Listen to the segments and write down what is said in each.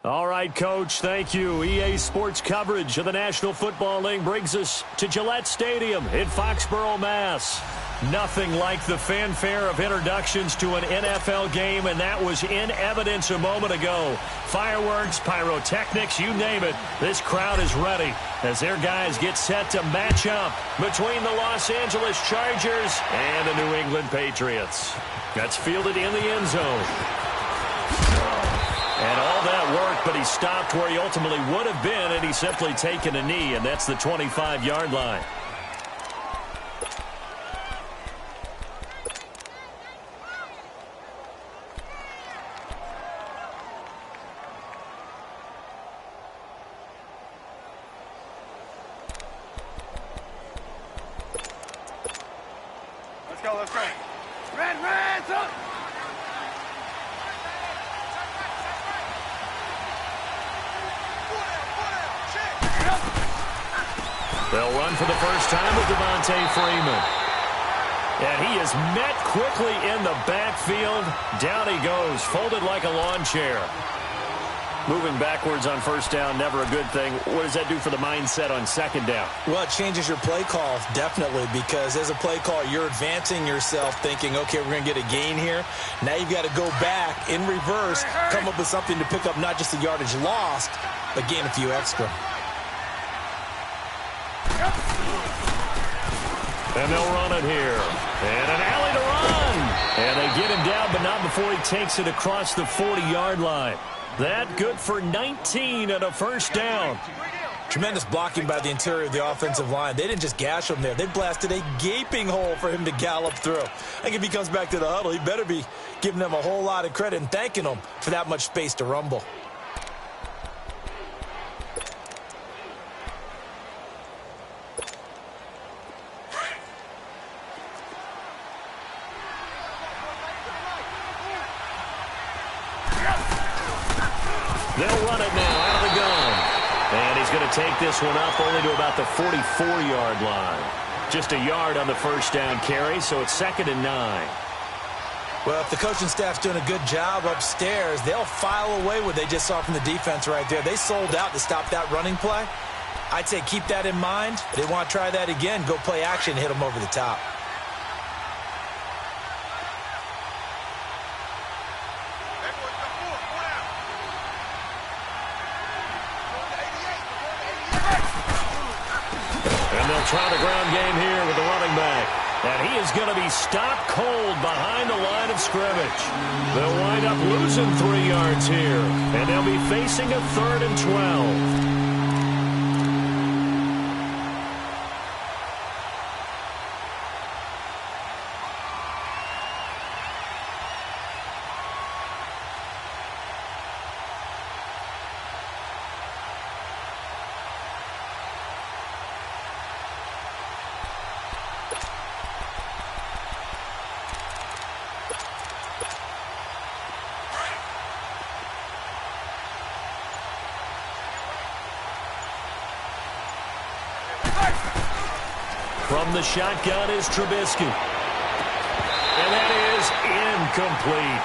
All right, Coach, thank you. EA Sports coverage of the National Football League brings us to Gillette Stadium in Foxborough, Mass. Nothing like the fanfare of introductions to an NFL game, and that was in evidence a moment ago. Fireworks, pyrotechnics, you name it. This crowd is ready as their guys get set to match up between the Los Angeles Chargers and the New England Patriots. That's fielded in the end zone. And all that work, but he stopped where he ultimately would have been, and he's simply taken a knee, and that's the 25-yard line. Let's go, let's go. Red, up! They'll run for the first time with Devontae Freeman. And he is met quickly in the backfield. Down he goes, folded like a lawn chair. Moving backwards on first down, never a good thing. What does that do for the mindset on second down? Well, it changes your play call, definitely, because as a play call, you're advancing yourself thinking, okay, we're going to get a gain here. Now you've got to go back in reverse, come up with something to pick up not just the yardage lost, but gain a few extra. And they'll run it here. And an alley to run. And they get him down, but not before he takes it across the 40-yard line. That good for 19 and a first down. Tremendous blocking by the interior of the offensive line. They didn't just gash him there. They blasted a gaping hole for him to gallop through. I think if he comes back to the huddle, he better be giving them a whole lot of credit and thanking them for that much space to rumble. They'll run it now out of the gun. And he's going to take this one up only to about the 44-yard line. Just a yard on the first down carry, so it's 2nd and 9. Well, if the coaching staff's doing a good job upstairs, they'll file away what they just saw from the defense right there. They sold out to stop that running play. I'd say keep that in mind. If they want to try that again, go play action, hit them over the top. Try the ground game here with the running back. And he is going to be stopped cold behind the line of scrimmage. They'll wind up losing 3 yards here. And they'll be facing a 3rd and 12. From the shotgun is Trubisky. And that is incomplete.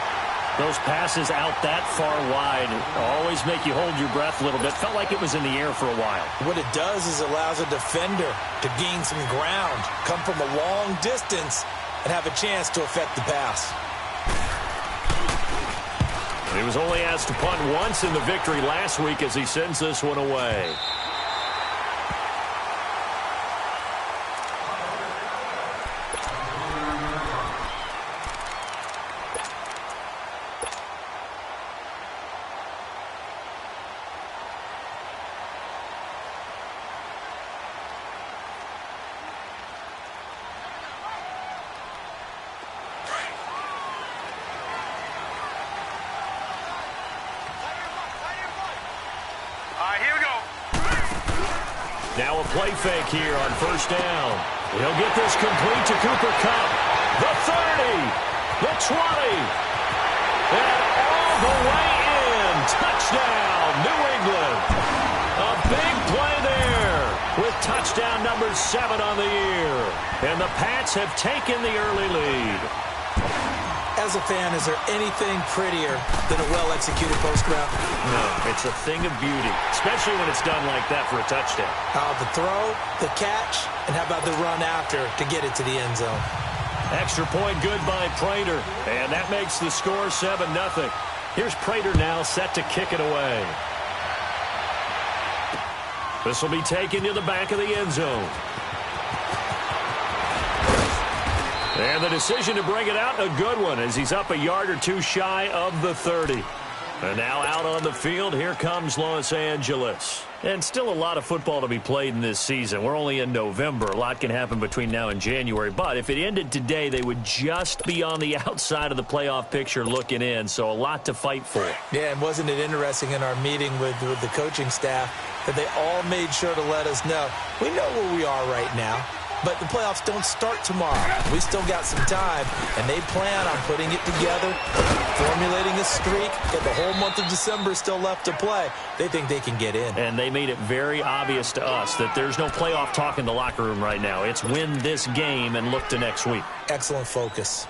Those passes out that far wide always make you hold your breath a little bit. Felt like it was in the air for a while. What it does is it allows a defender to gain some ground, come from a long distance, and have a chance to affect the pass. He was only asked to punt once in the victory last week as he sends this one away. Now a play fake here on first down. He'll get this complete to Cooper Kupp. The 30, the 20, and all the way in. Touchdown, New England. A big play there with touchdown number 7 on the year. And the Pats have taken the early lead. As a fan, is there anything prettier than a well-executed post route? No, it's a thing of beauty, especially when it's done like that for a touchdown. How about the throw, the catch, and how about the run after to get it to the end zone? Extra point good by Prater, and that makes the score 7-0. Here's Prater now set to kick it away. This will be taken to the back of the end zone. And the decision to bring it out, a good one, as he's up a yard or two shy of the 30. And now out on the field, here comes Los Angeles. And still a lot of football to be played in this season. We're only in November. A lot can happen between now and January. But if it ended today, they would just be on the outside of the playoff picture looking in. So a lot to fight for. Yeah, and wasn't it interesting in our meeting with the coaching staff that they all made sure to let us know, we know where we are right now. But the playoffs don't start tomorrow. We still got some time, and they plan on putting it together, formulating a streak. Got the whole month of December still left to play. They think they can get in. And they made it very obvious to us that there's no playoff talk in the locker room right now. It's win this game and look to next week. Excellent focus.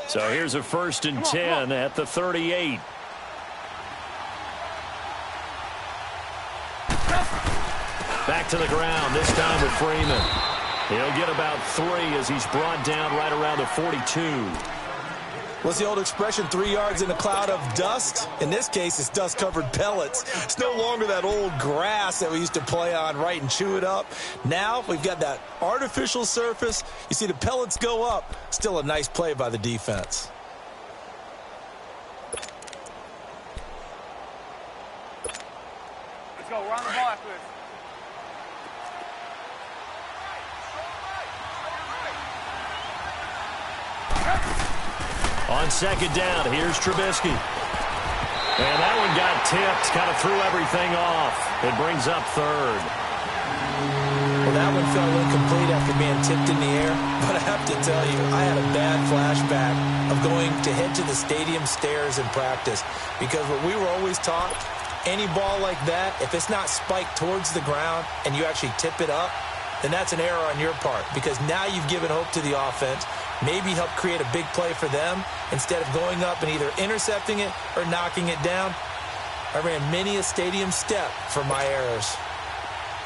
So here's a 1st and 10 at the 38. Back to the ground, this time with Freeman. He'll get about 3 as he's brought down right around the 42. What's the old expression, 3 yards in a cloud of dust? In this case, it's dust-covered pellets. It's no longer that old grass that we used to play on, right, and chew it up. Now we've got that artificial surface. You see the pellets go up. Still a nice play by the defense. Let's go. Run the ball after this. On 2nd down, here's Trubisky. And that one got tipped, kind of threw everything off. It brings up 3rd. Well, that one fell incomplete after being tipped in the air. But I have to tell you, I had a bad flashback of going to head to the stadium stairs in practice. Because what we were always taught, any ball like that, if it's not spiked towards the ground and you actually tip it up, then that's an error on your part. Because now you've given hope to the offense. Maybe help create a big play for them instead of going up and either intercepting it or knocking it down. I ran many a stadium step for my errors.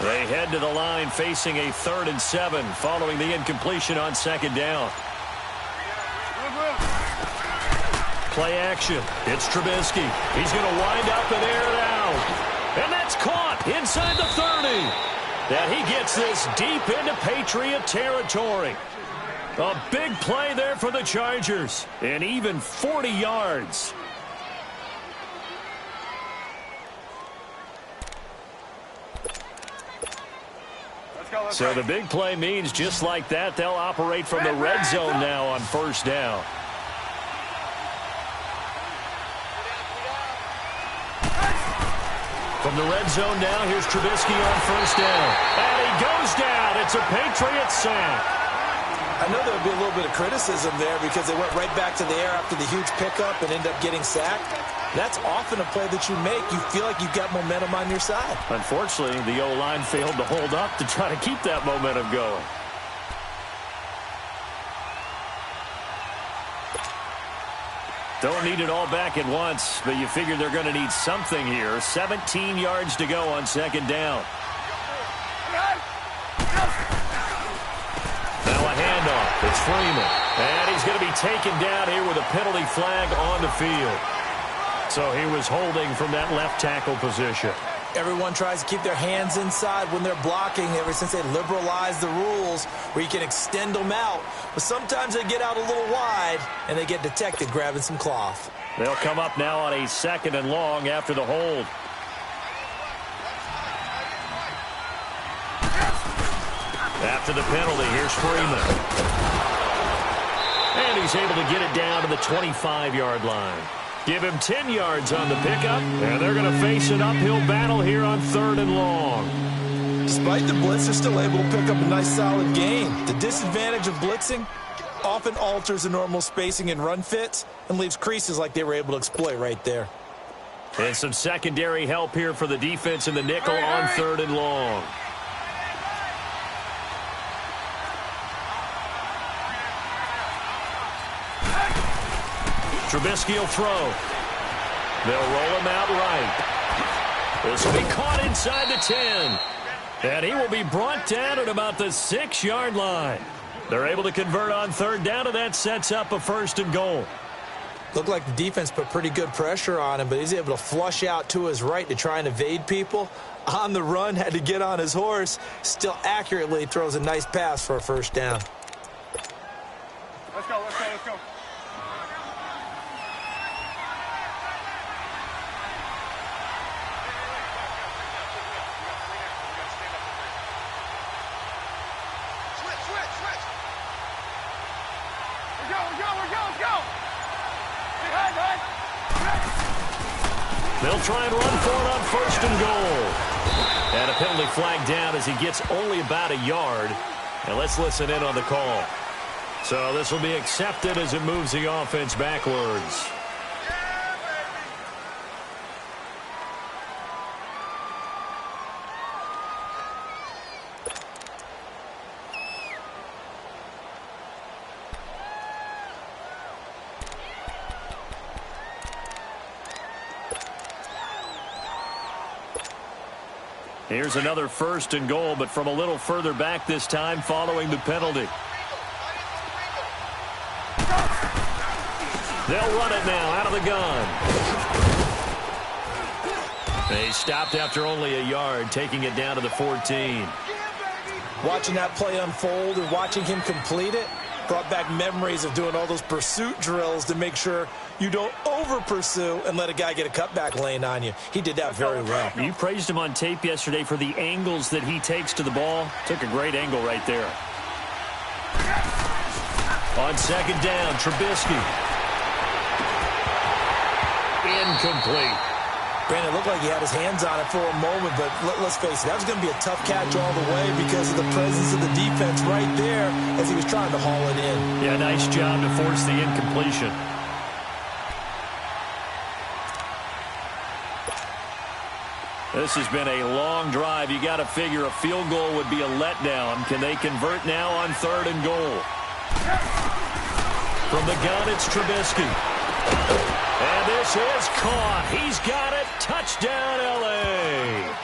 They head to the line facing a 3rd and 7 following the incompletion on 2nd down. Play action. It's Trubisky. He's going to wind up and air it out. And that's caught inside the 30. And he gets this deep into Patriot territory. A big play there for the Chargers. And even 40 yards. So the big play means just like that, they'll operate from the red zone now on 1st down. From the red zone now, here's Trubisky on 1st down. And he goes down. It's a Patriot sack. I know there would be a little bit of criticism there because they went right back to the air after the huge pickup and end up getting sacked. That's often a play that you make. You feel like you've got momentum on your side. Unfortunately, the O-line failed to hold up to try to keep that momentum going. Don't need it all back at once, but you figure they're going to need something here. 17 yards to go on 2nd down. Now a handoff. It's Freeman. And he's going to be taken down here with a penalty flag on the field. So he was holding from that left tackle position. Everyone tries to keep their hands inside when they're blocking ever since they liberalized the rules where you can extend them out. But sometimes they get out a little wide and they get detected grabbing some cloth. They'll come up now on a 2nd and long after the hold. After the penalty, here's Freeman. And he's able to get it down to the 25-yard line. Give him 10 yards on the pickup, and they're going to face an uphill battle here on 3rd and long. Despite the blitz, they're still able to pick up a nice solid gain. The disadvantage of blitzing often alters the normal spacing and run fits and leaves creases like they were able to exploit right there. And some secondary help here for the defense in the nickel on 3rd and long. Trubisky will throw. They'll roll him out right. This will be caught inside the 10. And he will be brought down at about the 6-yard line. They're able to convert on third down, and that sets up a 1st and goal. Looked like the defense put pretty good pressure on him, but he's able to flush out to his right to try and evade people. On the run, had to get on his horse. Still accurately throws a nice pass for a 1st down. Let's go, let's go, let's go. They'll try and run for it on 1st and goal. And a penalty flag down as he gets only about a yard. And let's listen in on the call. So this will be accepted as it moves the offense backwards. Here's another 1st and goal, but from a little further back this time following the penalty. They'll run it now out of the gun. They stopped after only a yard, taking it down to the 14. Watching that play unfold and watching him complete it brought back memories of doing all those pursuit drills to make sure you don't over-pursue and let a guy get a cutback lane on you. He did that very well. You praised him on tape yesterday for the angles that he takes to the ball. Took a great angle right there. On 2nd down, Trubisky. Incomplete. Brandon, it looked like he had his hands on it for a moment, but let's face it, that was going to be a tough catch all the way because of the presence of the defense right there as he was trying to haul it in. Yeah, nice job to force the incompletion. This has been a long drive. You got to figure a field goal would be a letdown. Can they convert now on 3rd and goal? From the gun, it's Trubisky. And this is caught. He's got it. Touchdown, L.A.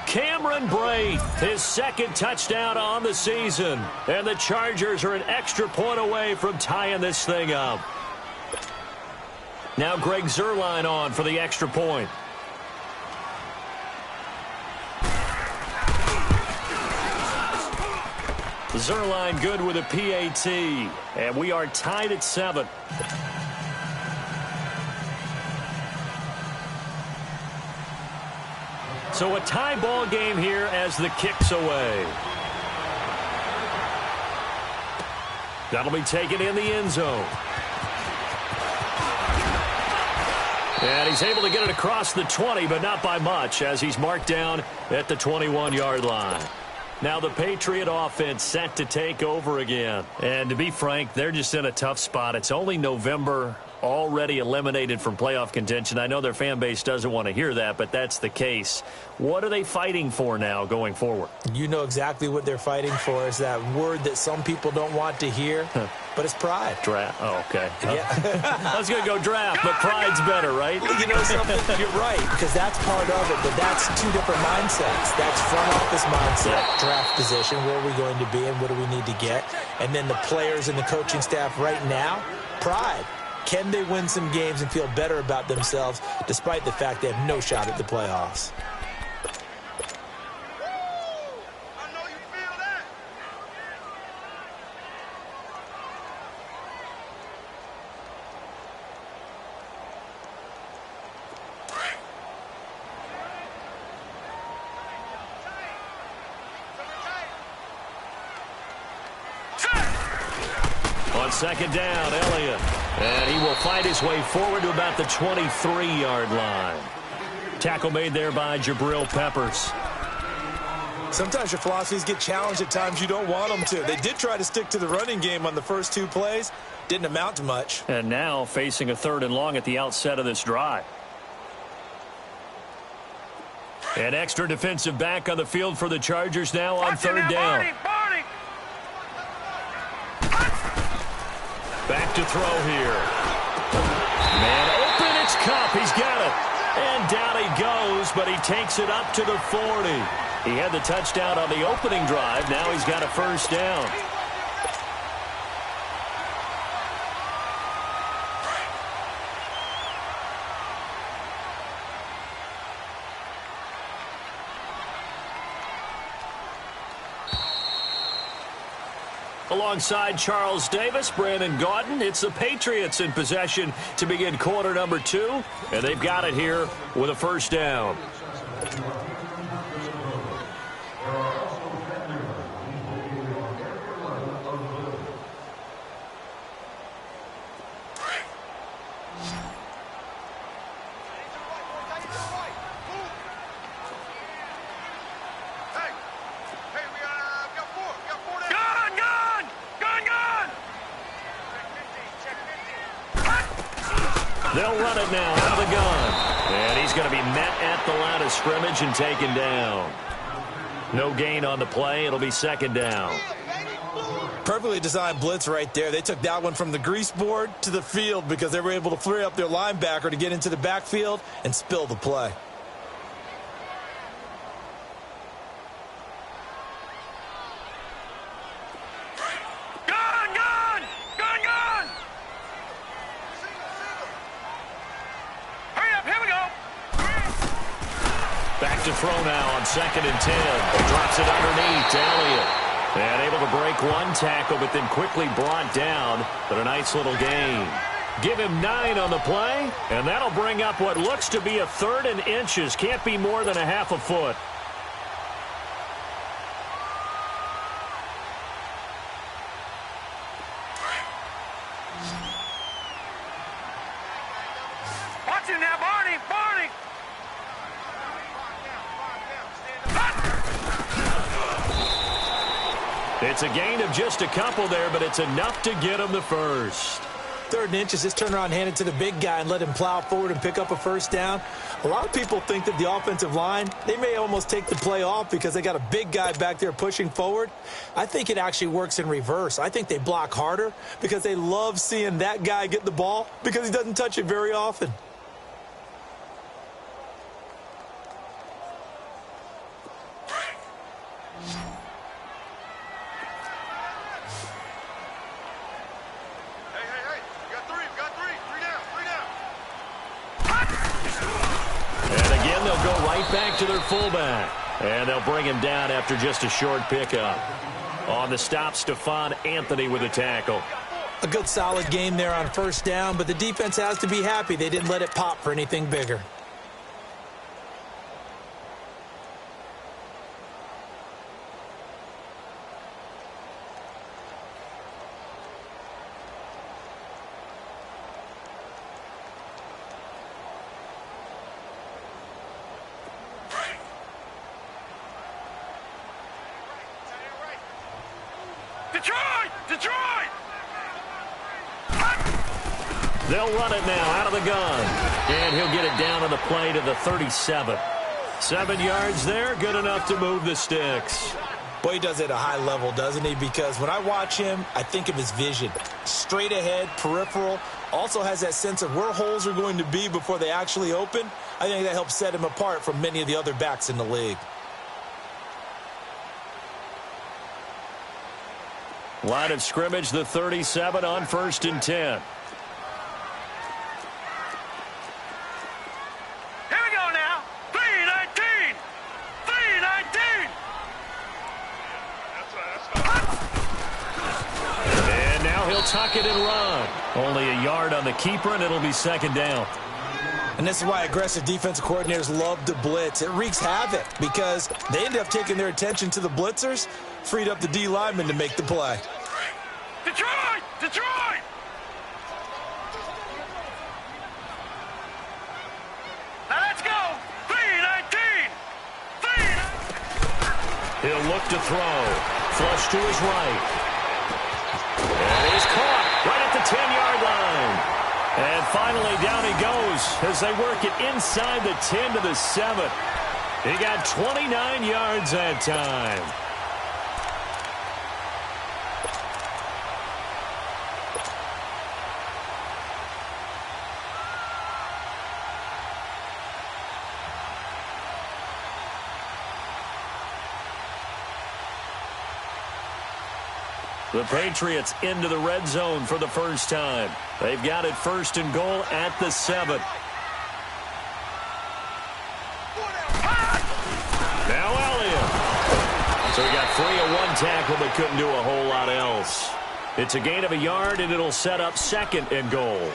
Cameron Brate, his 2nd touchdown on the season. And the Chargers are an extra point away from tying this thing up. Now Greg Zuerlein on for the extra point. Zuerlein good with a PAT. And we are tied at 7. So a tie ball game here as the kick's away. That'll be taken in the end zone. And he's able to get it across the 20, but not by much as he's marked down at the 21-yard line. Now the Patriot offense set to take over again. And to be frank, they're just in a tough spot. It's only November, already eliminated from playoff contention. I know their fan base doesn't want to hear that, but that's the case. What are they fighting for now going forward? You know exactly what they're fighting for. Is that word that some people don't want to hear, but it's pride. Draft. Oh, okay. Yeah. I was going to go draft, but pride's better, right? You know something? You're right, because that's part of it, but that's 2 different mindsets. That's front office mindset, draft position, where are we going to be and what do we need to get? And then the players and the coaching staff right now, pride. Can they win some games and feel better about themselves despite the fact they have no shot at the playoffs? On 2nd down, Elliott. And he will fight his way forward to about the 23-yard line. Tackle made there by Jabril Peppers. Sometimes your philosophies get challenged at times you don't want them to. They did try to stick to the running game on the first 2 plays. Didn't amount to much. And now facing a 3rd and long at the outset of this drive. An extra defensive back on the field for the Chargers now on 3rd down. Back to throw here. Man open, it's Kupp. He's got it. And down he goes, but he takes it up to the 40. He had the touchdown on the opening drive. Now he's got a first down. Alongside Charles Davis, Brandon Gaudin, it's the Patriots in possession to begin quarter number 2, and they've got it here with a first down. They'll run it now out of the gun. And he's going to be met at the line of scrimmage and taken down. No gain on the play. It'll be second down. Perfectly designed blitz right there. They took that one from the grease board to the field because they were able to free up their linebacker to get into the backfield and spill the play. Back to throw now on 2nd and 10. Drops it underneath to Elliott. And able to break one tackle, but then quickly brought down. But a nice little gain. Give him 9 on the play, and that'll bring up what looks to be a 3rd and inches. Can't be more than a half a foot. Watch him now, Barney! Barney! It's a gain of just a couple there, but it's enough to get him the first. 3rd and inches, just turn around, hand it to the big guy and let him plow forward and pick up a first down. A lot of people think that the offensive line, they may almost take the play off because they got a big guy back there pushing forward. I think it actually works in reverse. I think they block harder because they love seeing that guy get the ball because he doesn't touch it very often. Back to their fullback. And they'll bring him down after just a short pickup. On the stop, Stephon Anthony with a tackle. A good solid game there on first down, but the defense has to be happy they didn't let it pop for anything bigger. Detroit! They'll run it now out of the gun. And he'll get it down on the play to the 37. 7 yards there, good enough to move the sticks. Boy, he does it at a high level, doesn't he? Because when I watch him, I think of his vision. Straight ahead, peripheral. Also has that sense of where holes are going to be before they actually open. I think that helps set him apart from many of the other backs in the league. Line of scrimmage, the 37 on 1st and 10. Here we go now. 3-19. 3-19. And now he'll tuck it and run. Only a yard on the keeper, and it'll be second down. And this is why aggressive defensive coordinators love to blitz. It wreaks havoc because they end up taking their attention to the blitzers, freed up the D lineman to make the play. Detroit! Detroit! Now let's go! 3-19! He'll look to throw. Flush to his right. And he's caught right at the 10-yard line. And finally, down he goes as they work it inside the 10 to the 7. He got 29 yards that time. The Patriots into the red zone for the first time. They've got it 1st and goal at the 7. Now Elliott. So he got free of one tackle but couldn't do a whole lot else. It's a gain of a yard, and it'll set up 2nd and goal.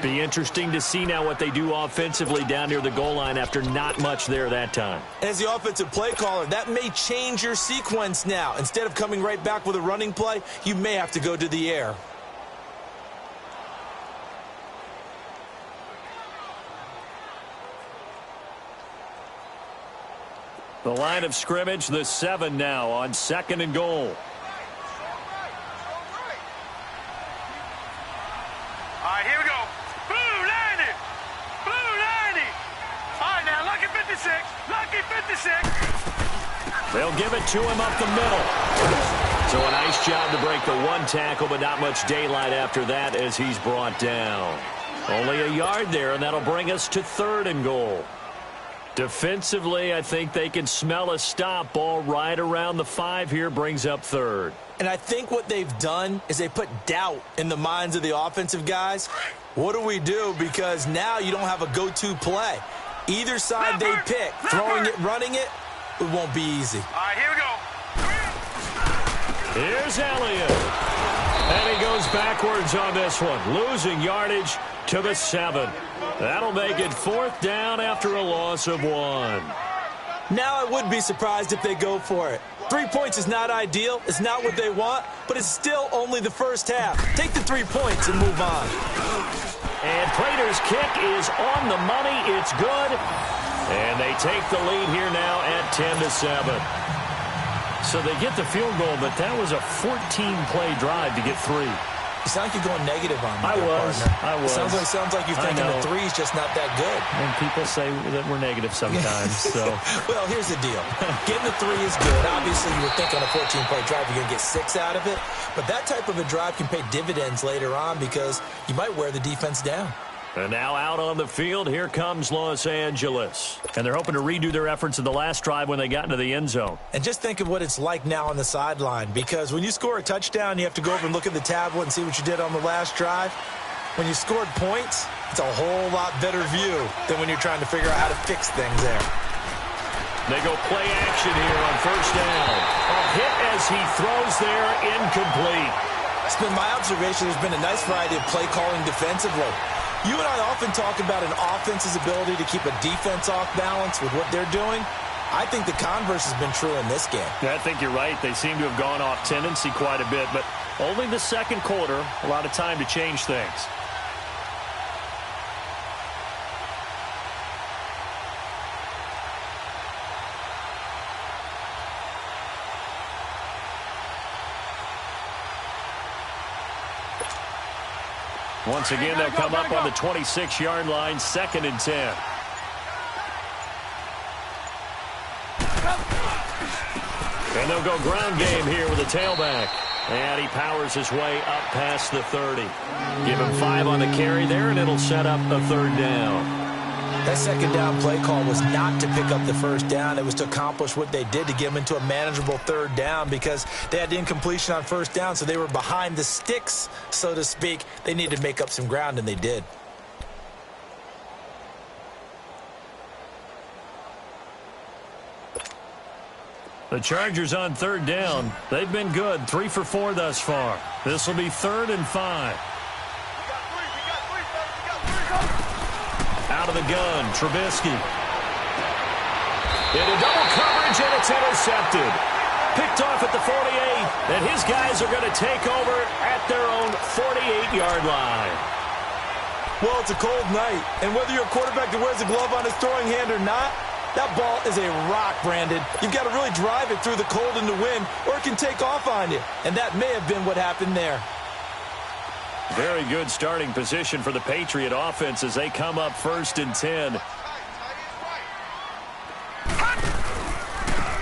Be interesting to see now what they do offensively down near the goal line after not much there that time. As the offensive play caller, that may change your sequence now. Instead of coming right back with a running play, you may have to go to the air. The line of scrimmage, the 7 now on 2nd and goal. All right, here we go. Blue 90. Blue 90. All right, now, lucky 56. Lucky 56. They'll give it to him up the middle. So a nice job to break the one tackle, but not much daylight after that as he's brought down. Only a yard there, and that'll bring us to 3rd and goal. Defensively, I think they can smell a stop. Ball right around the 5 here, brings up 3rd. And I think what they've done is they put doubt in the minds of the offensive guys. What do we do? Because now you don't have a go-to play. Either side they pick, throwing it, running it, it won't be easy. All right, here we go. Here's Elliott. And he goes backwards on this one, losing yardage to the 7. That'll make it 4th down after a loss of 1. Now I would be surprised if they go for it. 3 points is not ideal. It's not what they want, but it's still only the first half. Take the 3 points and move on. And Prater's kick is on the money. It's good. And they take the lead here now at 10-7. So they get the field goal, but that was a 14-play drive to get 3. You sound like you're going negative on me. I was. It sounds like you're thinking the 3's just not that good. And people say that we're negative sometimes. So, well, here's the deal. Getting the 3 is good. Obviously, you would think on a 14-play drive you're going to get 6 out of it. But that type of a drive can pay dividends later on because you might wear the defense down. And now out on the field, here comes Los Angeles. And they're hoping to redo their efforts in the last drive when they got into the end zone. And just think of what it's like now on the sideline, because when you score a touchdown, you have to go over and look at the tablet and see what you did on the last drive. When you scored points, it's a whole lot better view than when you're trying to figure out how to fix things there. They go play action here on 1st down. A hit as he throws there, incomplete. It's been my observation there's been a nice variety of play calling defensively. You and I often talk about an offense's ability to keep a defense off balance with what they're doing. I think the converse has been true in this game. Yeah, I think you're right. They seem to have gone off tendency quite a bit, but only the 2nd quarter, a lot of time to change things. Once again, they'll come up on the 26-yard line, 2nd and 10. And they'll go ground game here with a tailback. And he powers his way up past the 30. Give him 5 on the carry there, and it'll set up a 3rd down. That 2nd down play call was not to pick up the 1st down. It was to accomplish what they did to get them into a manageable 3rd down because they had incompletion on 1st down, so they were behind the sticks, so to speak. They needed to make up some ground, and they did. The Chargers on 3rd down. They've been good, 3 for 4 thus far. This will be 3rd and 5. Out of the gun, Trubisky. Into double coverage, and it's intercepted. Picked off at the 48, and his guys are going to take over at their own 48-yard line. Well, it's a cold night, and whether you're a quarterback that wears a glove on his throwing hand or not, that ball is a rock, Brandon. You've got to really drive it through the cold and the wind, or it can take off on you. And that may have been what happened there. Very good starting position for the Patriot offense as they come up 1st and 10.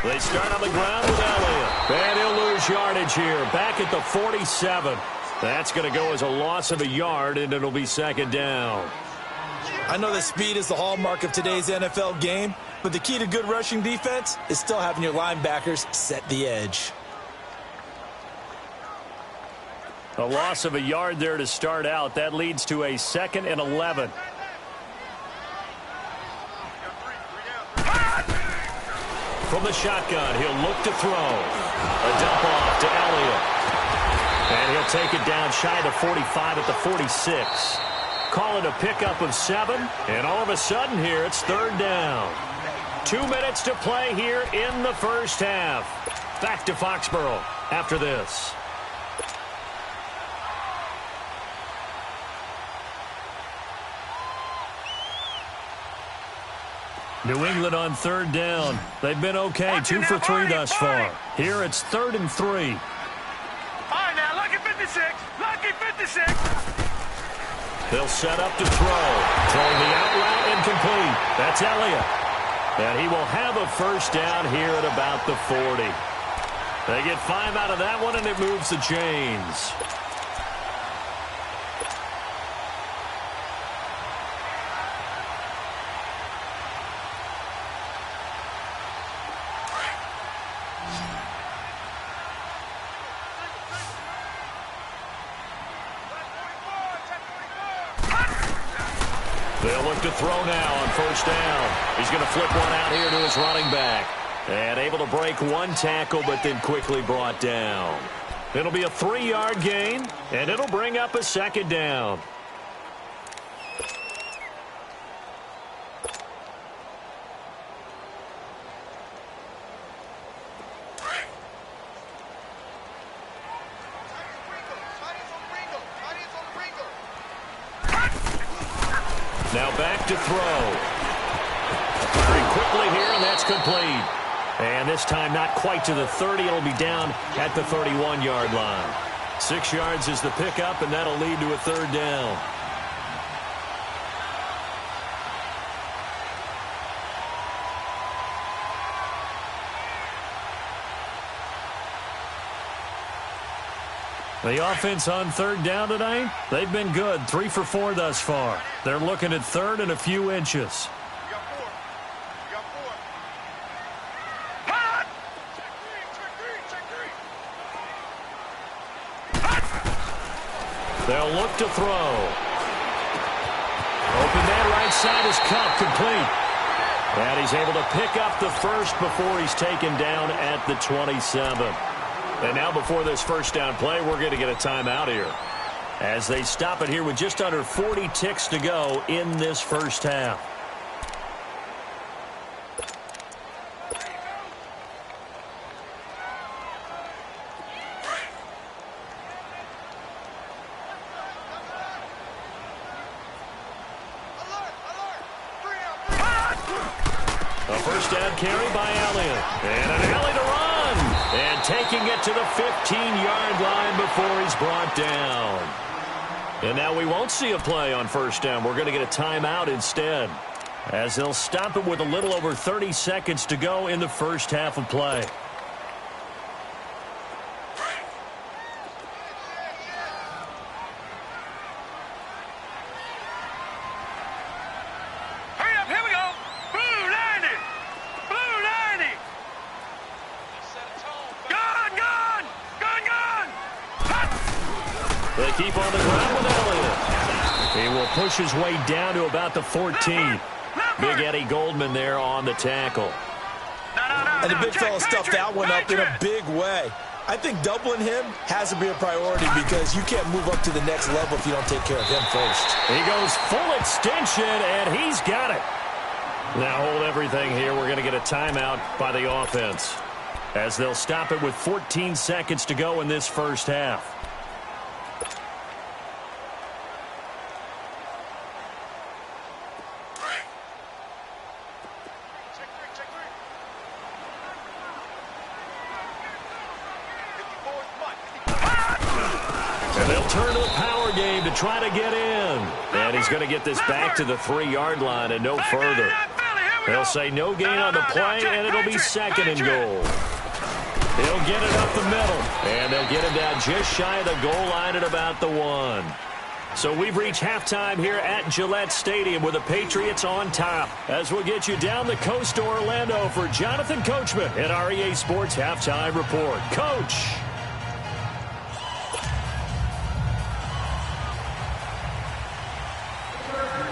They start on the ground with Elliott. And he'll lose yardage here. Back at the 47. That's going to go as a loss of a yard, and it'll be 2nd down. I know that speed is the hallmark of today's NFL game, but the key to good rushing defense is still having your linebackers set the edge. A loss of a yard there to start out. That leads to a 2nd and 11. From the shotgun, he'll look to throw. A dump off to Elliott. And he'll take it down shy of the 45 at the 46. Call it a pickup of 7. And all of a sudden here, it's 3rd down. 2 minutes to play here in the first half. Back to Foxborough after this. New England on 3rd down. They've been okay, 2 for 3 thus far. Here it's 3rd and 3. All right, now, lucky 56. Lucky 56. They'll set up to throw. Throwing the out route incomplete. That's Elliott. And he will have a first down here at about the 40. They get 5 out of that one, and it moves the chains. They'll look to throw now on 1st down. He's going to flip one out here to his running back. And able to break 1 tackle, but then quickly brought down. It'll be a 3-yard gain, and it'll bring up a 2nd down. Now back to throw. Very quickly here, and that's complete. And this time not quite to the 30. It'll be down at the 31-yard line. 6 yards is the pickup, and that'll lead to a 3rd down. The offense on 3rd down tonight, they've been good. 3 for 4 thus far. They're looking at 3rd and a few inches. They'll look to throw. Open that right side is Kupp, complete. And he's able to pick up the first before he's taken down at the 27. And now before this first down play, we're going to get a timeout here. As they stop it here with just under 40 ticks to go in this first half. A first down carry by Elliott. And an alley to run. And taking it to the 15-yard line before he's brought down. And now we won't see a play on first down. We're going to get a timeout instead. As they'll stop it with a little over 30 seconds to go in the first half of play. They keep on the ground with Elliott. He will push his way down to about the 14. Big Eddie Goldman there on the tackle. And the big fella stuffed that one up in a big way. I think doubling him has to be a priority because you can't move up to the next level if you don't take care of him first. He goes full extension, and he's got it. Now hold everything here. We're going to get a timeout by the offense as they'll stop it with 14 seconds to go in this first half. Turn to the power game to try to get in. And he's going to get this back to the 3-yard line and no further. They'll say no gain on the play, and it'll be 2nd and goal. He'll get it up the middle, and they'll get him down just shy of the goal line at about the 1. So we've reached halftime here at Gillette Stadium with the Patriots on top. As we'll get you down the coast to Orlando for Jonathan Coachman at our EA Sports Halftime Report. Coach.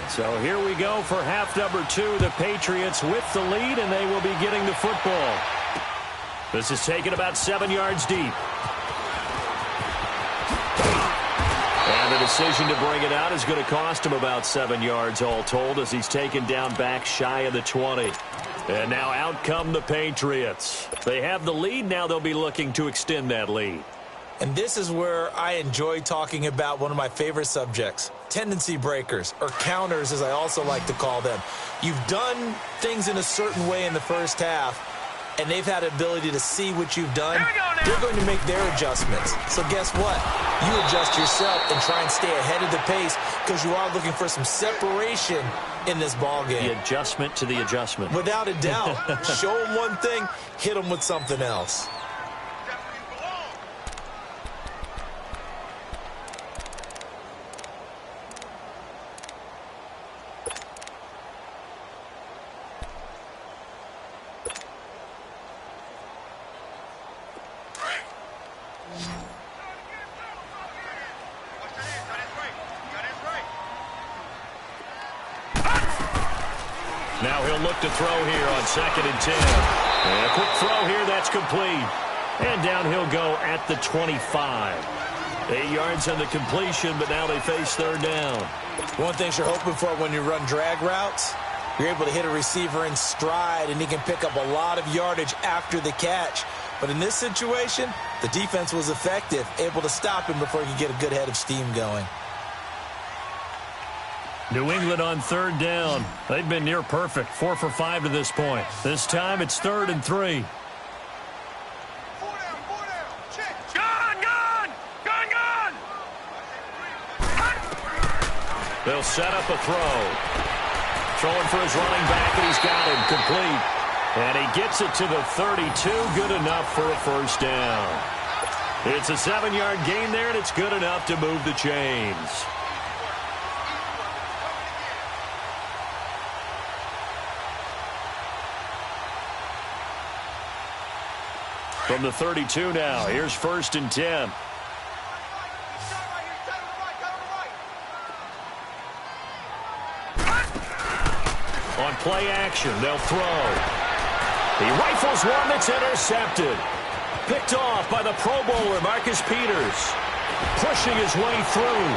So here we go for half number 2. The Patriots with the lead, and they will be getting the football. This is taken about 7 yards deep. And the decision to bring it out is going to cost him about 7 yards all told as he's taken down back shy of the 20. And now out come the Patriots. They have the lead. Now they'll be looking to extend that lead. And this is where I enjoy talking about one of my favorite subjects, tendency breakers, or counters as I also like to call them. You've done things in a certain way in the first half, and they've had the ability to see what you've done. They're going to make their adjustments. So guess what? You adjust yourself and try and stay ahead of the pace because you are looking for some separation in this ball game. The adjustment to the adjustment. Without a doubt. Show them one thing, hit them with something else. Now he'll look to throw here on 2nd and 10. And a quick throw here, that's complete. And down he'll go at the 25. 8 yards on the completion, but now they face 3rd down. One thing you're hoping for when you run drag routes, you're able to hit a receiver in stride, and he can pick up a lot of yardage after the catch. But in this situation, the defense was effective, able to stop him before he could get a good head of steam going. New England on 3rd down. They've been near perfect, 4 for 5 to this point. This time it's 3rd and 3. They'll set up a throw. Throwing for his running back, and he's got him complete. And he gets it to the 32, good enough for a 1st down. It's a 7-yard gain there, and it's good enough to move the chains. From the 32 now, here's 1st and 10. On play action, they'll throw. He rifles one that's intercepted. Picked off by the Pro Bowler, Marcus Peters. Pushing his way through.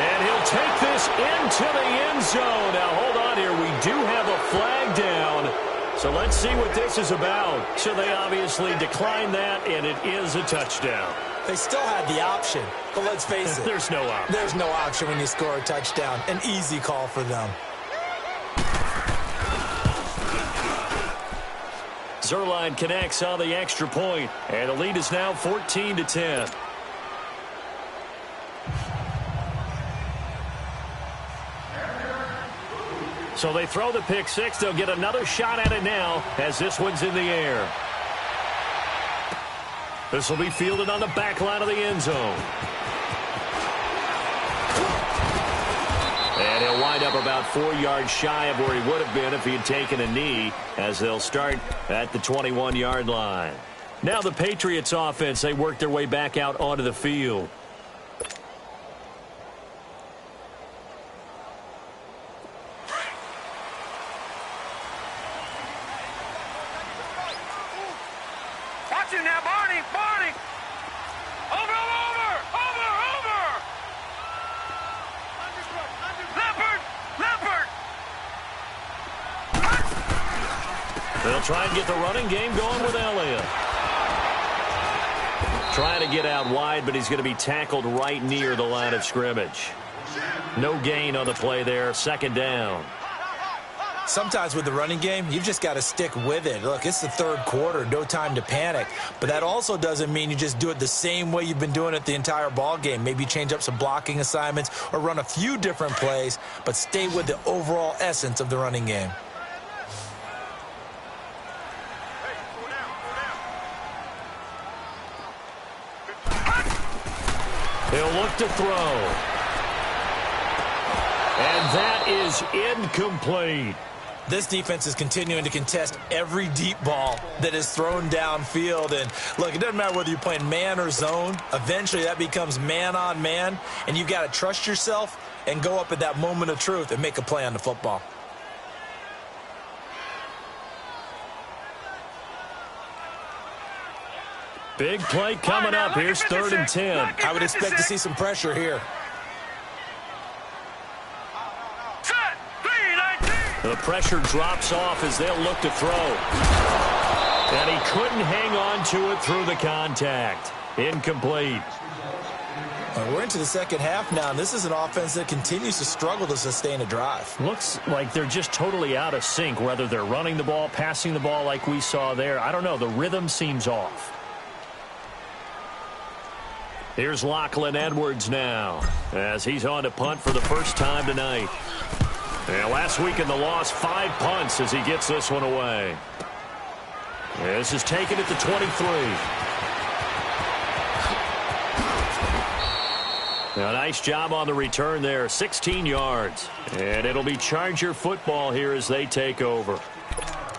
And he'll take this into the end zone. Now, hold on here. We do have a flag down. So let's see what this is about. So they obviously declined that, and it is a touchdown. They still had the option, but let's face it. There's no option. There's no option when you score a touchdown. An easy call for them. Zuerlein connects on the extra point, and the lead is now 14-10. So they throw the pick six. They'll get another shot at it now as this one's in the air. This will be fielded on the back line of the end zone. And he'll wind up about 4 yards shy of where he would have been if he had taken a knee, as they'll start at the 21-yard line. Now the Patriots offense, they work their way back out onto the field. Watch him now, Barney, Barney. Over. Leopard. They'll try and get the running game going with Elliott. Trying to get out wide, but he's going to be tackled right near the line of scrimmage. No gain on the play there. 2nd down. Sometimes with the running game, you've just got to stick with it. Look, it's the 3rd quarter, no time to panic. But that also doesn't mean you just do it the same way you've been doing it the entire ball game. Maybe change up some blocking assignments or run a few different plays, but stay with the overall essence of the running game. He'll look to throw. And that is incomplete. This defense is continuing to contest every deep ball that is thrown downfield. And, look, it doesn't matter whether you're playing man or zone. Eventually, that becomes man-on-man, and you've got to trust yourself and go up at that moment of truth and make a play on the football. Big play coming up. Here's 3rd and 10. I would expect to see some pressure here. The pressure drops off as they'll look to throw. And he couldn't hang on to it through the contact. Incomplete. We're into the second half now, and this is an offense that continues to struggle to sustain a drive. Looks like they're just totally out of sync, whether they're running the ball, passing the ball like we saw there. I don't know. The rhythm seems off. Here's Lachlan Edwards now as he's on to punt for the first time tonight. And last week in the loss, 5 punts as he gets this one away. This is taken at the 23. A nice job on the return there, 16 yards. And it'll be Charger football here as they take over.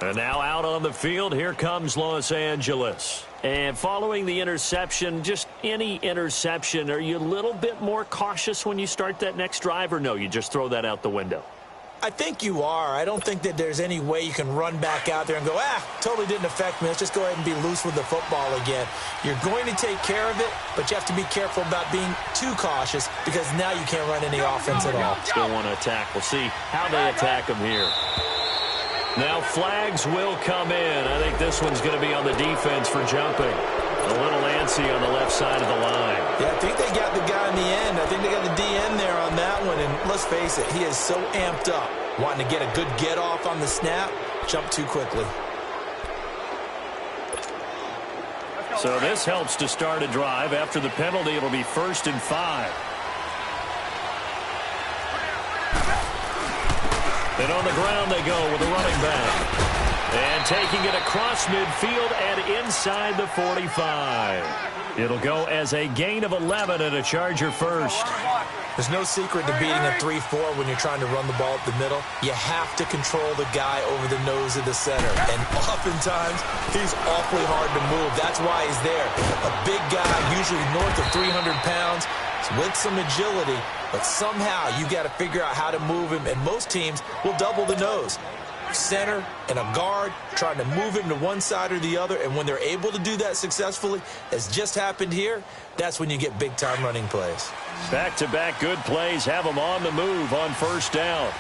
And now out on the field, here comes Los Angeles. And following the interception, just any interception, are you a little bit more cautious when you start that next drive, or no, you just throw that out the window? I think you are. I don't think that there's any way you can run back out there and go, totally didn't affect me. Let's just go ahead and be loose with the football again. You're going to take care of it, but you have to be careful about being too cautious because now you can't run any offense at all. Still want to attack. We'll see how they attack them here. Now flags will come in. I think this one's going to be on the defense for jumping. A little antsy on the left side of the line. Yeah, I think they got the guy in the end. I think they got the DN there on that one. And let's face it, he is so amped up, wanting to get a good get-off on the snap, jump too quickly. So this helps to start a drive. After the penalty, it'll be 1st and 5. And on the ground they go with a running back. And taking it across midfield and inside the 45. It'll go as a gain of 11 and a Charger first. There's no secret to beating a 3-4 when you're trying to run the ball up the middle. You have to control the guy over the nose of the center. And oftentimes, he's awfully hard to move. That's why he's there. A big guy, usually north of 300 pounds, with some agility. But somehow, you got to figure out how to move him. And most teams will double the nose. Center and a guard trying to move him to one side or the other, and when they're able to do that successfully, as just happened here, that's when you get big-time running plays. Back-to-back good plays have them on the move on 1st down.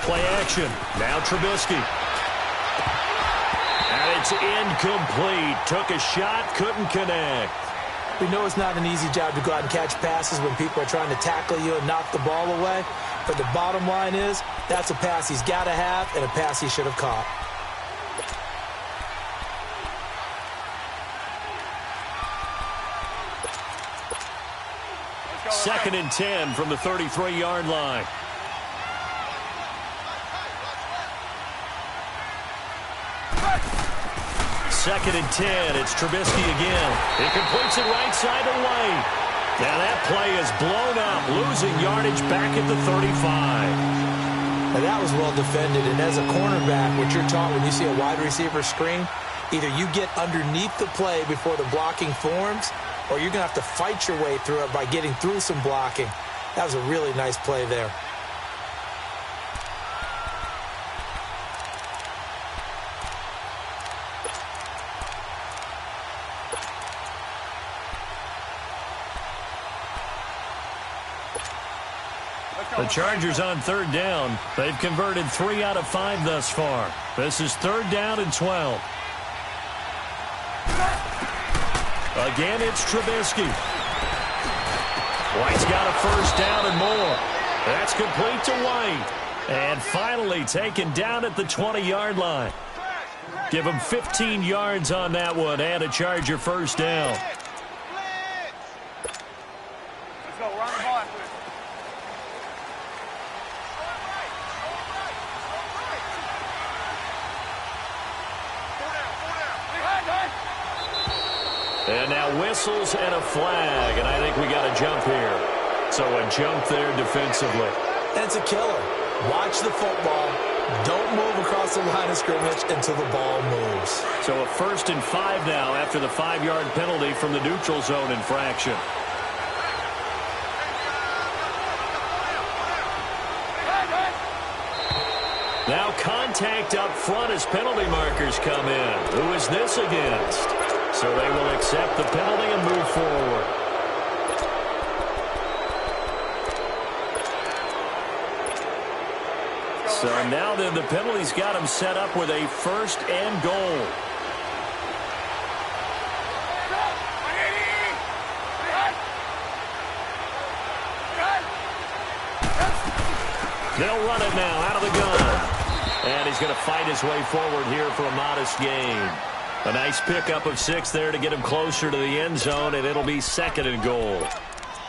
Play action. Now Trubisky. And it's incomplete. Took a shot, couldn't connect. We know it's not an easy job to go out and catch passes when people are trying to tackle you and knock the ball away. But the bottom line is, that's a pass he's got to have and a pass he should have caught. Second and 10 from the 33-yard line. Second and 10. It's Trubisky again. He completes it right side to White. Now that play is blown up, losing yardage back at the 35. Now that was well defended, and as a cornerback, what you're taught when you see a wide receiver screen, either you get underneath the play before the blocking forms, or you're going to have to fight your way through it by getting through some blocking. That was a really nice play there. The Chargers on 3rd down. They've converted 3 out of 5 thus far. This is 3rd down and 12. Again, it's Trubisky. White's got a 1st down and more. That's complete to White. And finally taken down at the 20-yard line. Give him 15 yards on that one and a Charger 1st down. Let's go, run the ball. And now whistles and a flag, and I think we got a jump here. So a jump there defensively. and it's a killer. Watch the football. Don't move across the line of scrimmage until the ball moves. So a 1st and 5 now after the 5-yard penalty from the neutral zone infraction. Now contact up front as penalty markers come in. Who is this against? So they will accept the penalty and move forward. So now then the penalty's got him set up with a 1st and goal. They'll run it now out of the gun. And he's going to fight his way forward here for a modest gain. A nice pickup of 6 there to get him closer to the end zone, and it'll be 2nd and goal.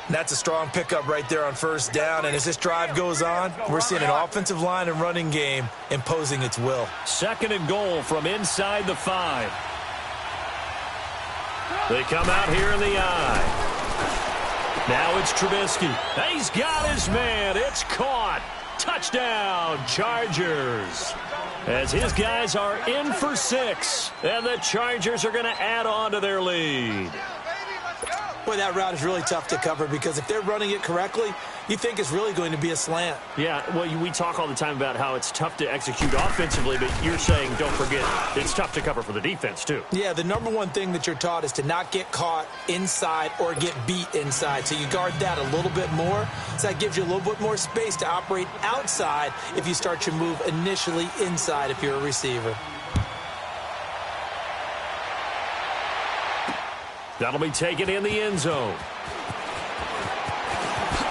That's a strong pickup right there on 1st down. And as this drive goes on, we're seeing an offensive line and running game imposing its will. 2nd and goal from inside the 5. They come out here in the I. Now it's Trubisky. He's got his man. It's caught. Touchdown, Chargers. As his guys are in for 6. And the Chargers are going to add on to their lead. Boy, that route is really tough to cover because if they're running it correctly, you think it's really going to be a slant. Yeah, well, we talk all the time about how it's tough to execute offensively, but you're saying, don't forget, it's tough to cover for the defense, too. Yeah, the number one thing that you're taught is to not get caught inside or get beat inside. So you guard that a little bit more. So that gives you a little bit more space to operate outside if you start your move initially inside if you're a receiver. That'll be taken in the end zone.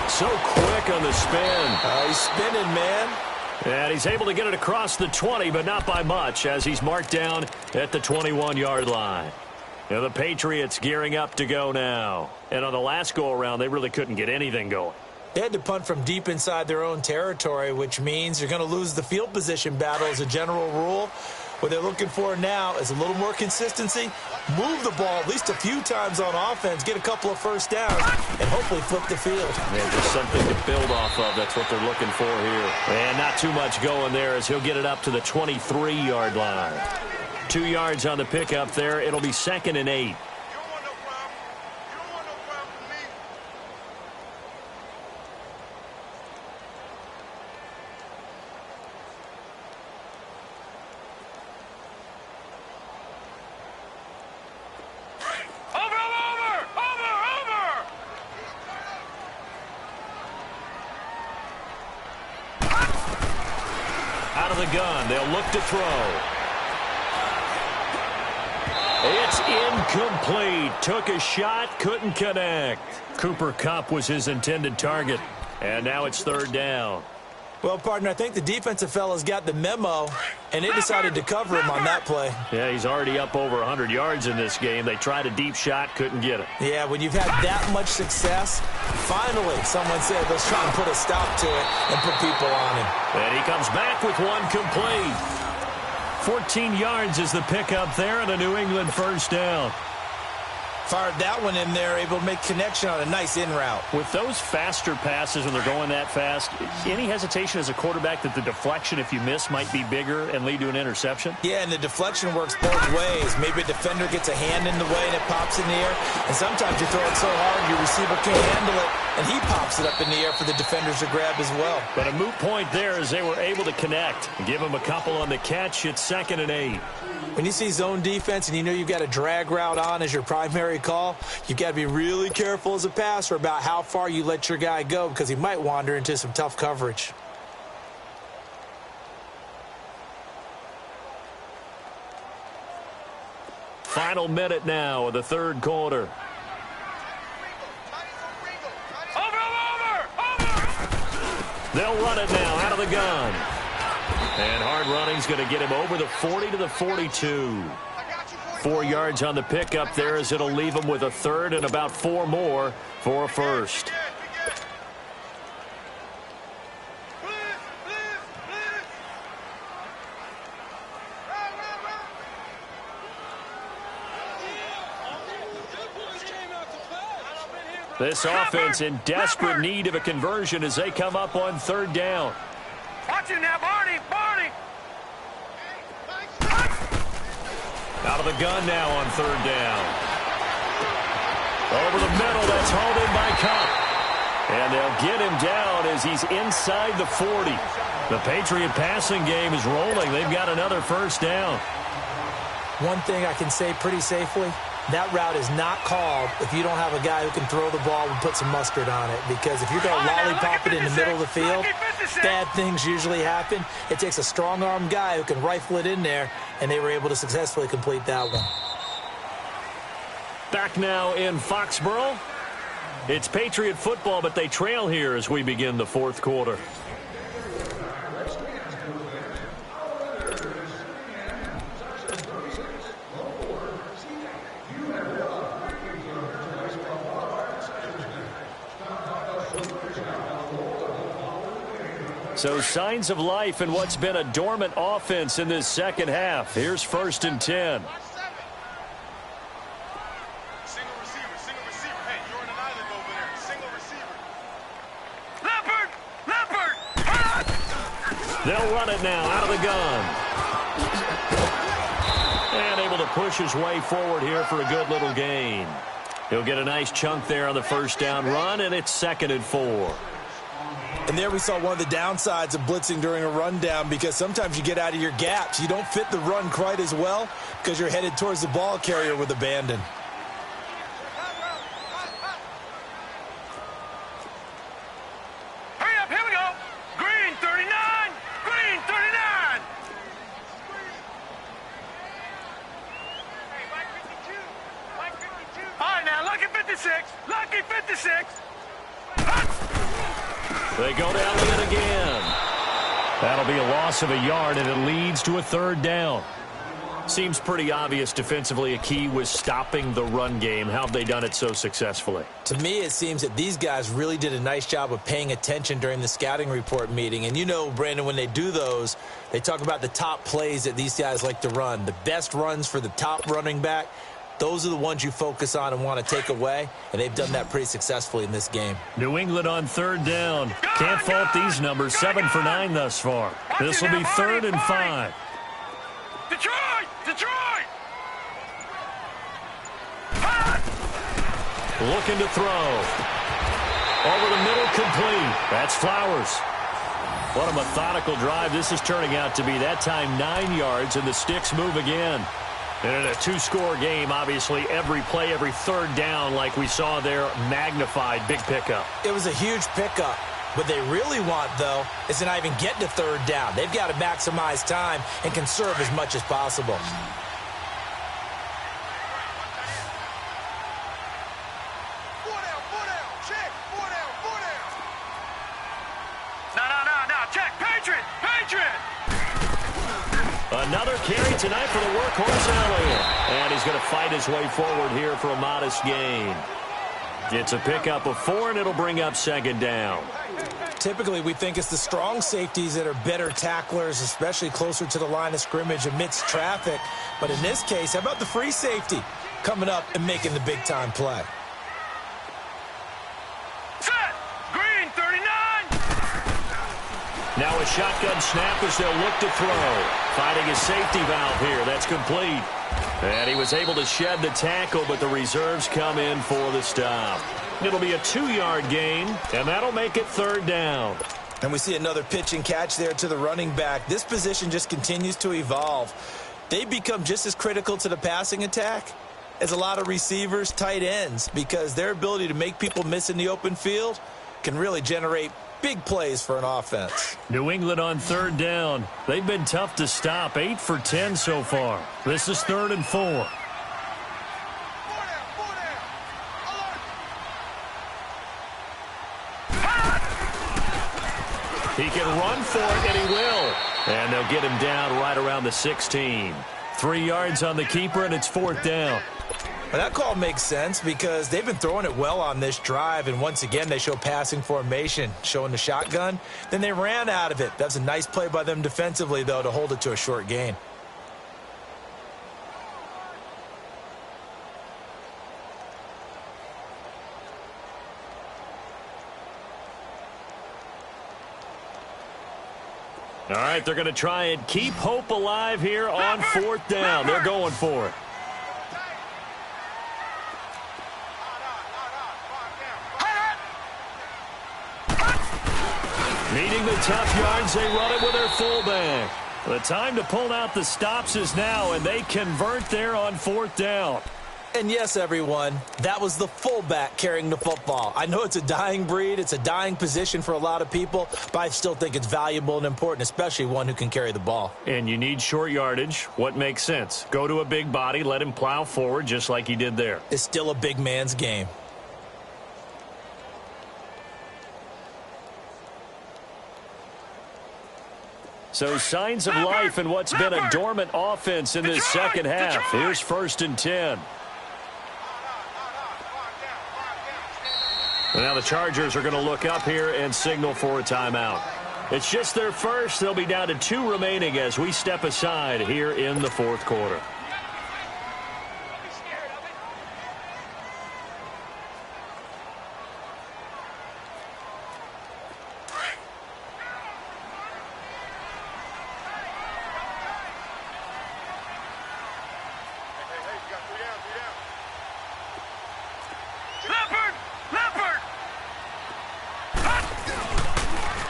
So quick on the spin. He's spinning, man. And he's able to get it across the 20, but not by much, as he's marked down at the 21-yard line. Now the Patriots gearing up to go now. And on the last go-around, they really couldn't get anything going. They had to punt from deep inside their own territory, which means you're going to lose the field position battle as a general rule. What they're looking for now is a little more consistency, move the ball at least a few times on offense, get a couple of 1st downs, and hopefully flip the field. Yeah, just something to build off of. That's what they're looking for here. And not too much going there as he'll get it up to the 23-yard line. 2 yards on the pickup there. It'll be 2nd and 8. Gun. They'll look to throw. It's incomplete. Took a shot, couldn't connect. Cooper Kupp was his intended target. And now it's 3rd down. Well, partner, I think the defensive fellas got the memo, and they decided to cover him on that play. Yeah, he's already up over 100 yards in this game. They tried a deep shot, couldn't get it. Yeah, when you've had that much success, finally someone said, let's try and put a stop to it and put people on him. And he comes back with one complete. 14 yards is the pickup there and a New England 1st down. Fired that one in there, able to make connection on a nice in route. With those faster passes when they're going that fast, any hesitation as a quarterback that the deflection, if you miss, might be bigger and lead to an interception? Yeah, and the deflection works both ways. Maybe a defender gets a hand in the way and it pops in the air. And sometimes you throw it so hard your receiver can't handle it, and he pops it up in the air for the defenders to grab as well. But a moot point there as they were able to connect. Give him a couple on the catch. It's 2nd and 8. When you see zone defense and you know you've got a drag route on as your primary call, you've got to be really careful as a passer about how far you let your guy go because he might wander into some tough coverage. Final minute now of the 3rd quarter. They'll run it now out of the gun. And hard running's going to get him over the 40 to the 42. 4 yards on the pickup there as it'll leave him with a 3rd and about 4 more for a 1st. This offense in desperate need of a conversion as they come up on third down. Watch it now, Barney. Barney. Out of the gun now on third down. Over the middle, that's hauled in by Kupp. And they'll get him down as he's inside the 40. The Patriot passing game is rolling. They've got another first down. One thing I can say pretty safely, that route is not called if you don't have a guy who can throw the ball and put some mustard on it. Because if you're going to lollipop it in the middle of the field, bad things usually happen. It takes a strong-arm guy who can rifle it in there, and they were able to successfully complete that one. Back now in Foxborough. It's Patriot football, but they trail here as we begin the fourth quarter. So signs of life in what's been a dormant offense in this second half. Here's 1st and 10. Single receiver. Hey, you're in an island over there. Single receiver. Leopard. They'll run it now out of the gun. And able to push his way forward here for a good little gain. He'll get a nice chunk there on the first down run, and it's 2nd and 4. And there we saw one of the downsides of blitzing during a rundown, because sometimes you get out of your gaps. You don't fit the run quite as well because you're headed towards the ball carrier with abandon. Hurry up, here we go. Green 39. Green 39. Hey, Mike 52. Mike 52. All right, now, lucky 56. Lucky 56. They go down with it again. That'll be a loss of a yard, and it leads to a third down. Seems pretty obvious defensively a key was stopping the run game. How have they done it so successfully? To me, it seems that these guys really did a nice job of paying attention during the scouting report meeting. And you know, Brandon, when they do those, they talk about the top plays that these guys like to run. The best runs for the top running back, those are the ones you focus on and want to take away, and they've done that pretty successfully in this game. New England on third down. Can't fault these numbers. 7 for 9 thus far. This will be 3rd and 5. Detroit! Detroit! Looking to throw. Over the middle, complete. That's Flowers. What a methodical drive this is turning out to be. That time 9 yards, and the sticks move again. And in a 2-score game, obviously, every play, every third down, like we saw there, magnified. Big pickup. It was a huge pickup. What they really want, though, is to not even get to third down. They've got to maximize time and conserve as much as possible. Check, Patriot! Patriot! Another carry tonight for the workhorse Elliott. And he's going to fight his way forward here for a modest gain. It's a pickup of 4, and it'll bring up 2nd down. Typically, we think it's the strong safeties that are better tacklers, especially closer to the line of scrimmage amidst traffic. But in this case, how about the free safety coming up and making the big-time play? Set! Green 39! Now a shotgun snap as they'll look to throw. Finding a safety valve here. That's complete. And he was able to shed the tackle, but the reserves come in for the stop. It'll be a 2-yard gain, and that'll make it 3rd down. And we see another pitch and catch there to the running back. This position just continues to evolve. They become just as critical to the passing attack as a lot of receivers, tight ends, because their ability to make people miss in the open field can really generate big plays for an offense. New England on 3rd down. They've been tough to stop. 8 for 10 so far. This is 3rd and 4. He can run for it, and he will. And they'll get him down right around the 16. 3 yards on the keeper, and it's 4th down. Well, that call makes sense because they've been throwing it well on this drive, and once again they show passing formation, showing the shotgun. Then they ran out of it. That's a nice play by them defensively, though, to hold it to a short gain. All right, they're going to try and keep hope alive here on 4th down. They're going for it. Needing the tough yards, they run it with their fullback. The time to pull out the stops is now, and they convert there on 4th down. And yes, everyone, that was the fullback carrying the football. I know it's a dying breed. It's a dying position for a lot of people, but I still think it's valuable and important, especially one who can carry the ball. And you need short yardage. What makes sense? Go to a big body, let him plow forward just like he did there. It's still a big man's game. So signs of life in what's been a dormant offense in this second half. Here's 1st and 10. Now the Chargers are going to look up here and signal for a timeout. It's just their first. They'll be down to 2 remaining as we step aside here in the 4th quarter.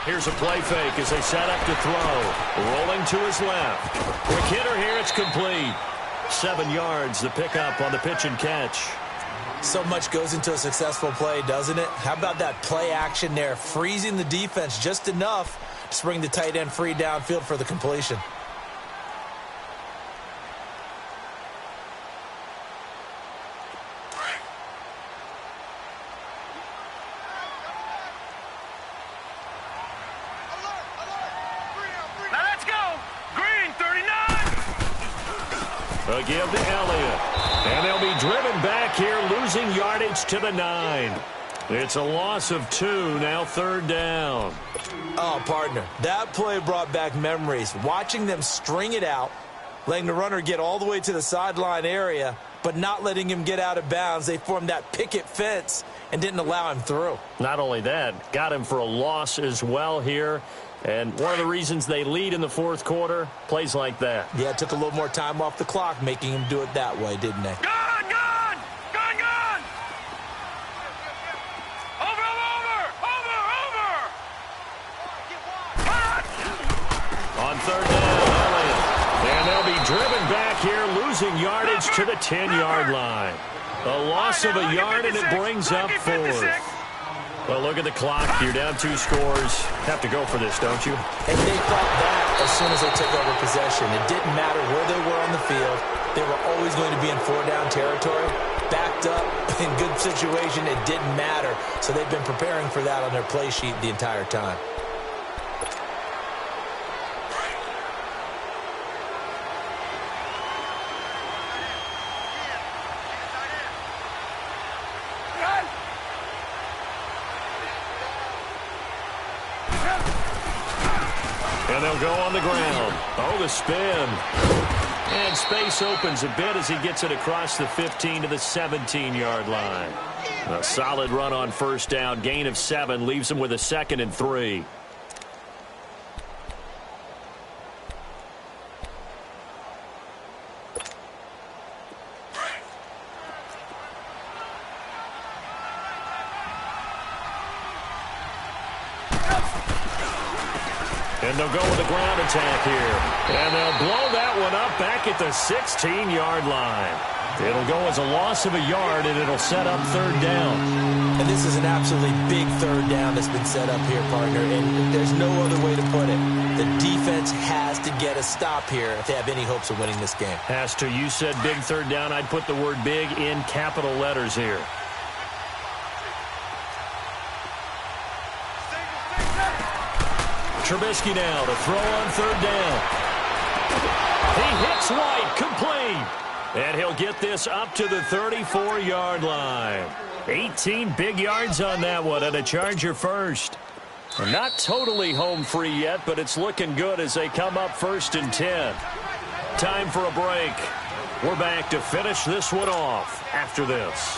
Here's a play fake as they set up to throw. Rolling to his left. Quick hitter here, it's complete. 7 yards, the pickup on the pitch and catch. So much goes into a successful play, doesn't it? How about that play action there, freezing the defense just enough to bring the tight end free downfield for the completion. They'll give to Elliott. And they'll be driven back here, losing yardage to the 9. It's a loss of 2, now 3rd down. Oh, partner, that play brought back memories. Watching them string it out, letting the runner get all the way to the sideline area, but not letting him get out of bounds. They formed that picket fence and didn't allow him through. Not only that, got him for a loss as well here. And one of the reasons they lead in the 4th quarter, plays like that. Yeah, it took a little more time off the clock, making him do it that way, didn't they? Gone! Gone! Gone! Gone! Over! On 3rd down, Elliott. And they'll be driven back here, losing yardage to the 10-yard line. A loss of a yard, and it brings up 4th. Well, look at the clock. You're down 2 scores. Have to go for this, don't you? And they thought that as soon as they took over possession. It didn't matter where they were on the field. They were always going to be in 4-down territory. Backed up, in good situation, it didn't matter. So they've been preparing for that on their play sheet the entire time. And they'll go on the ground. Oh, the spin. And space opens a bit as he gets it across the 15 to the 17-yard line. A solid run on 1st down. Gain of 7 leaves him with a 2nd and 3. And they'll go with a ground attack here. And they'll blow that one up back at the 16-yard line. It'll go as a loss of a yard, and it'll set up 3rd down. And this is an absolutely big 3rd down that's been set up here, partner. And there's no other way to put it. The defense has to get a stop here if they have any hopes of winning this game. Has to. You said big 3rd down. I'd put the word big in capital letters here. Trubisky now to throw on 3rd down. He hits White, complete. And he'll get this up to the 34-yard line. 18 big yards on that one, and a Charger first. Not totally home free yet, but it's looking good as they come up 1st and 10. Time for a break. We're back to finish this one off after this.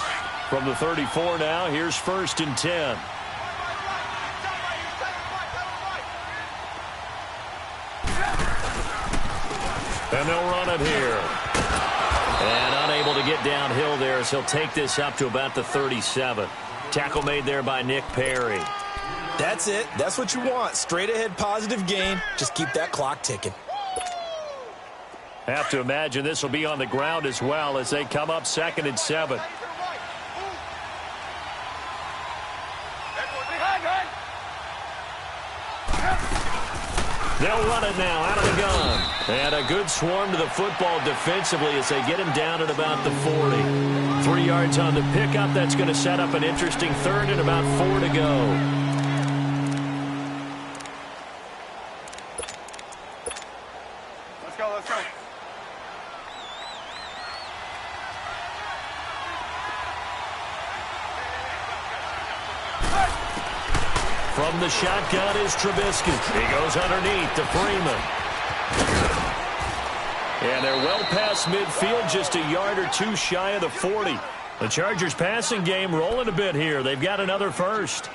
From the 34 now, here's 1st and 10. And they'll run it here. And unable to get downhill there as he'll take this up to about the 37. Tackle made there by Nick Perry. That's it. That's what you want. Straight ahead positive gain. Just keep that clock ticking. Have to imagine this will be on the ground as well as they come up 2nd and 7. They'll run it now out of the gun. And a good swarm to the football defensively as they get him down at about the 40. 3 yards on the pickup. That's going to set up an interesting 3rd and about 4 to go. Let's go. From the shotgun is Trubisky. He goes underneath to Freeman. And they're well past midfield, just a yard or two shy of the 40. The Chargers passing game rolling a bit here. They've got another first.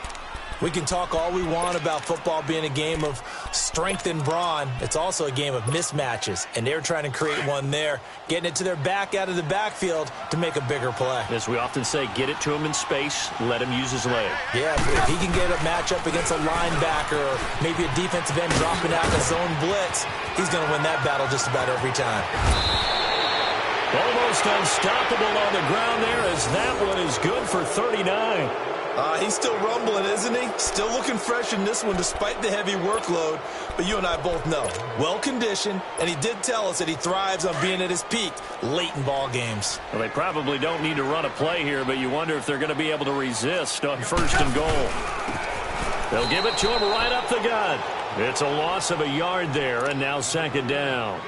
We can talk all we want about football being a game of strength and brawn. It's also a game of mismatches, and they're trying to create one there, getting it to their back out of the backfield to make a bigger play. As we often say, get it to him in space, let him use his leg. Yeah, if he can get a matchup against a linebacker or maybe a defensive end dropping out in a zone blitz, he's going to win that battle just about every time. Almost unstoppable on the ground there as that one is good for 39. He's still rumbling, isn't he? Still looking fresh in this one despite the heavy workload. But you and I both know, well-conditioned, and he did tell us that he thrives on being at his peak late in ball games. Well, they probably don't need to run a play here, but you wonder if they're going to be able to resist on 1st and goal. They'll give it to him right up the gut. It's a loss of a yard there, and now 2nd down.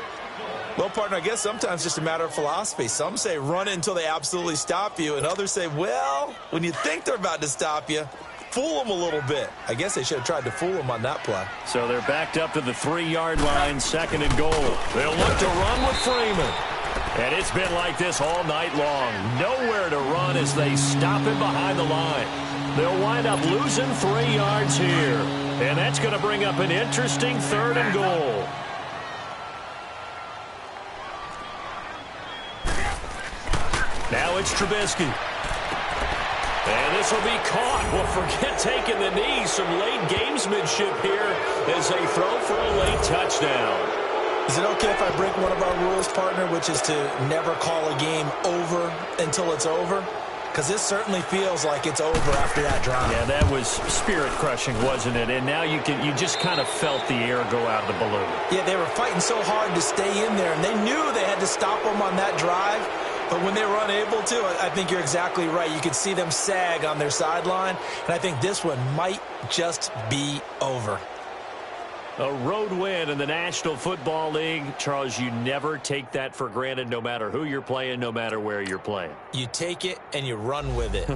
Well, partner, I guess sometimes it's just a matter of philosophy. Some say run it until they absolutely stop you, and others say, well, when you think they're about to stop you, fool them a little bit. I guess they should have tried to fool them on that play. So they're backed up to the 3-yard line, 2nd and goal. They'll look to run with Freeman. And it's been like this all night long. Nowhere to run as they stop him behind the line. They'll wind up losing 3 yards here. And that's going to bring up an interesting 3rd and goal. Now it's Trubisky. And this will be caught. Well, forget taking the knee. Some late gamesmanship here as they throw for a late touchdown. Is it okay if I break one of our rules, partner, which is to never call a game over until it's over? Because this certainly feels like it's over after that drive. Yeah, that was spirit-crushing, wasn't it? And now you just kind of felt the air go out of the balloon. Yeah, they were fighting so hard to stay in there, and they knew they had to stop them on that drive. But when they were unable to, I think you're exactly right. You could see them sag on their sideline, and I think this one might just be over. A road win in the National Football League. Charles, you never take that for granted no matter who you're playing, no matter where you're playing. You take it and you run with it.